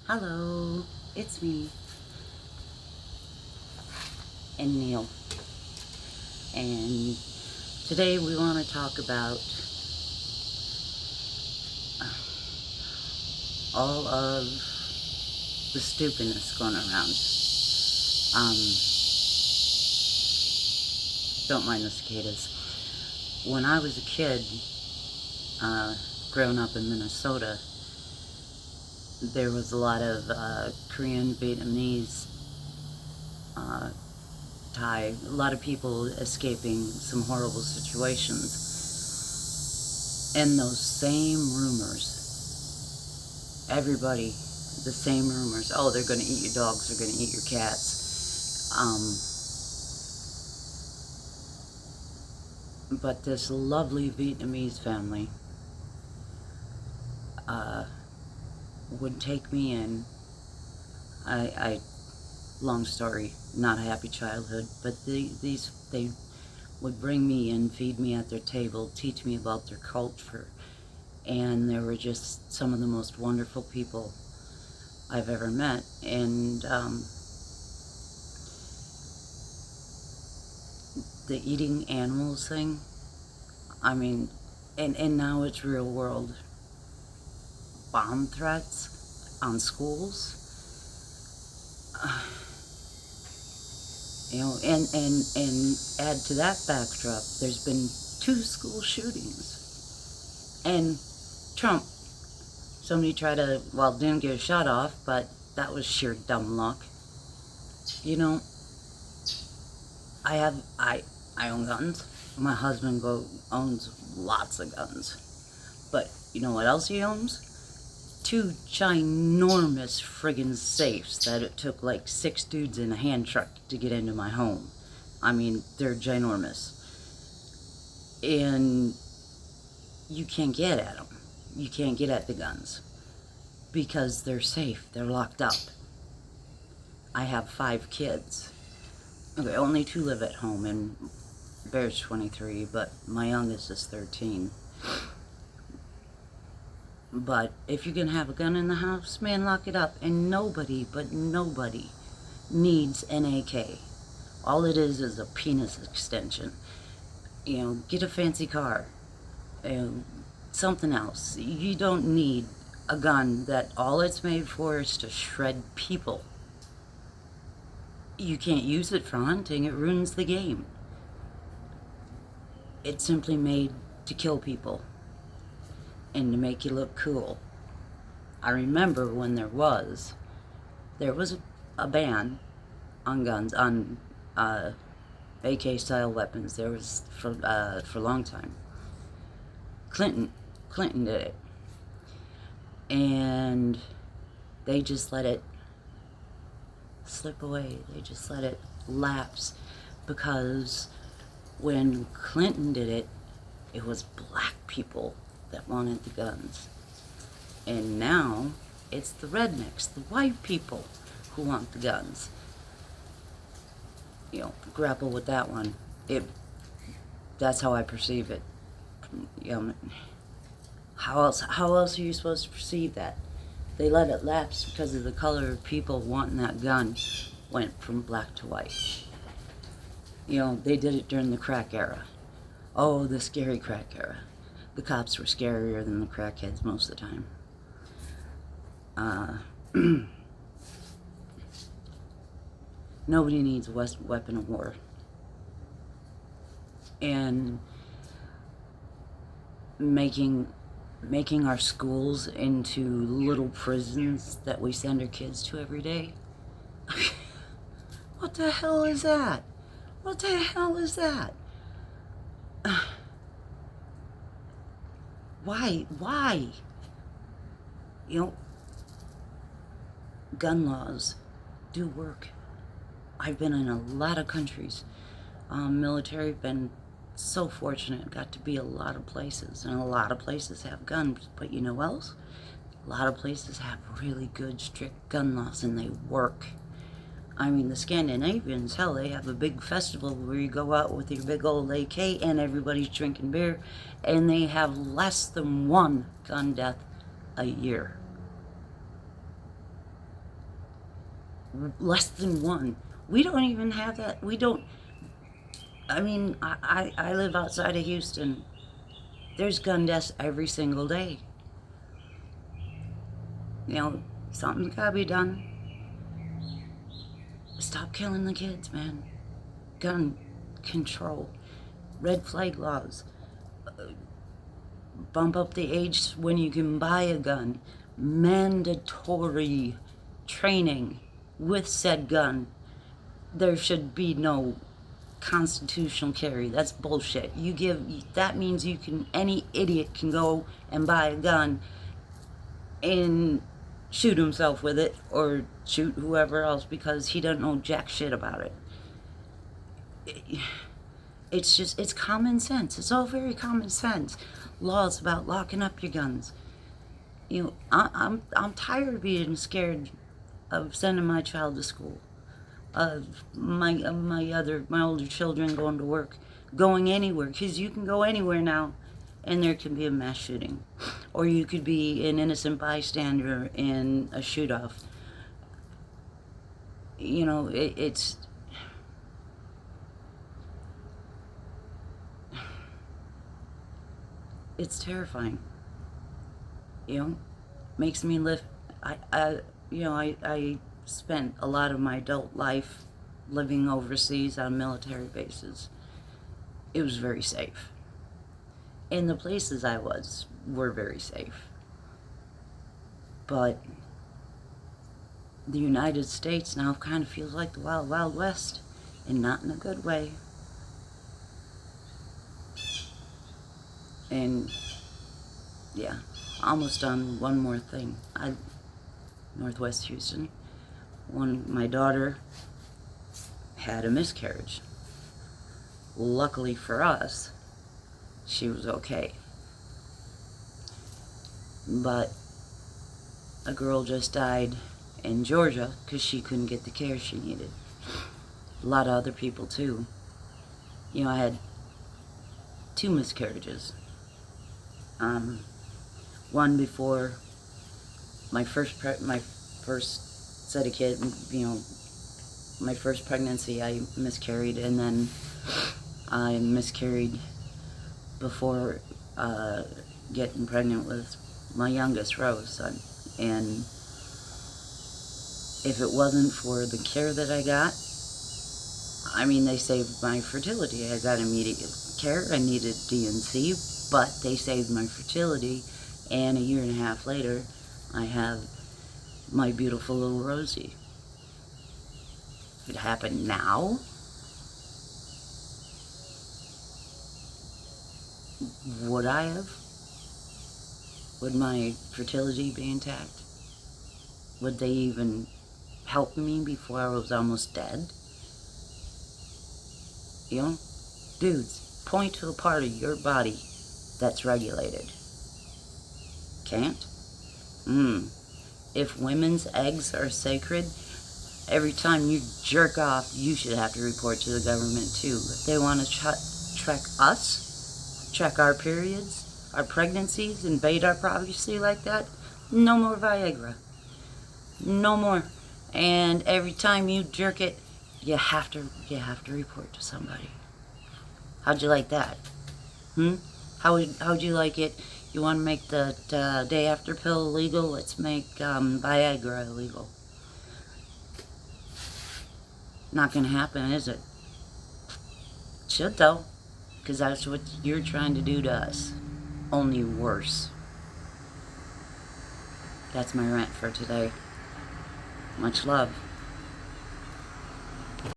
Hello, it's me and Neil, and today we want to talk about all of the stupidness going around. Um, don't mind the cicadas. When I was a kid, uh, growing up in Minnesota, there was a lot of Korean, Vietnamese, uh, Thai, a lot of people escaping some horrible situations. And those same rumors, everybody, the same rumors. Oh, they're going to eat your dogs, they're going to eat your cats. But this lovely Vietnamese family uh, would take me in. I long story, not a happy childhood, but they would bring me in, feed me at their table, teach me about their culture, and they were just some of the most wonderful people I've ever met. And the eating animals thing, I mean, and now it's real world. Bomb threats on schools, and add to that backdrop, there's been 2 school shootings. And Trump, somebody tried to, well, didn't get a shot off, but that was sheer dumb luck. You know, I own guns. My husband owns lots of guns. But you know what else he owns? 2 ginormous friggin' safes that it took like 6 dudes in a hand truck to get into my home. I mean, they're ginormous. And you can't get at them. You can't get at the guns because they're safe. They're locked up. I have 5 kids. Okay, only 2 live at home, and Bear's 23, but my youngest is 13. But if you can have a gun in the house, man, lock it up. And nobody, but nobody, needs an AK. All it is a penis extension. You know, get a fancy car. Something else. You don't need a gun that all it's made for is to shred people. You can't use it for hunting. It ruins the game. It's simply made to kill people and to make you look cool. I remember when there was a ban on guns, on AK style weapons. There was for a long time. Clinton did it, and they just let it slip away. They just let it lapse, because when Clinton did it, it was black people that wanted the guns. And now it's the rednecks, the white people, who want the guns. You know, grapple with that one. That's how I perceive it. You know, how else are you supposed to perceive that? They let it lapse because of the color of people wanting that gun went from black to white. You know, they did it during the crack era. Oh, the scary crack era. The cops were scarier than the crackheads most of the time. Nobody needs a weapon of war. And making our schools into little prisons that we send our kids to every day. What the hell is that? What the hell is that? Why? You know, gun laws do work. I've been in a lot of countries. Military, been so fortunate, got to be a lot of places, and a lot of places have guns. But you know what else? A lot of places have really good, strict gun laws, and they work. I mean, the Scandinavians, hell, they have a big festival where you go out with your big old AK and everybody's drinking beer, and they have less than 1 gun death a year. less than one. We don't even have that. We don't. I mean, I live outside of Houston. There's gun deaths every single day. You know, something's gotta be done. Stop killing the kids, man. Gun control. Red flag laws. Bump up the age when you can buy a gun. Mandatory training with said gun. There should be no constitutional carry. That's bullshit. That means any idiot can go and buy a gun and shoot himself with it or shoot whoever else because he doesn't know jack shit about it. It's common sense. It's all very common sense. Laws about locking up your guns. You know, I'm tired of being scared of sending my child to school, of my older children going to work, going anywhere, because you can go anywhere now and there can be a mass shooting, or you could be an innocent bystander in a shoot-off. You know, it's terrifying. You know, makes me live. I spent a lot of my adult life living overseas on military bases. It was very safe. And the places I was were very safe. But the United States now kind of feels like the Wild Wild West, and not in a good way. And yeah, almost done. One more thing. Northwest Houston. My daughter had a miscarriage. Luckily for us, she was okay. But a girl just died in Georgia because she couldn't get the care she needed. A lot of other people too. You know, I had 2 miscarriages. One before my first set of kids, you know, my first pregnancy, I miscarried, and then I miscarried before getting pregnant with my youngest, Rose. And if it wasn't for the care that I got, I mean, they saved my fertility. I got immediate care. I needed DNC, but they saved my fertility. And a year and a half later, I have my beautiful little Rosie. If it happened now, would I have? Would my fertility be intact? Would they even help me before I was almost dead? You know? Dudes, point to a part of your body that's regulated. Can't? If women's eggs are sacred, every time you jerk off, you should have to report to the government too. If they want to track us, track our periods, our pregnancies, invade our privacy like that, no more Viagra. No more. And every time you jerk it, you have to report to somebody. How'd you like that? How'd you like it? You want to make the day after pill illegal? Let's make Viagra illegal. Not gonna happen, is it? Should though, because that's what you're trying to do to us. Only worse. That's my rant for today. Much love.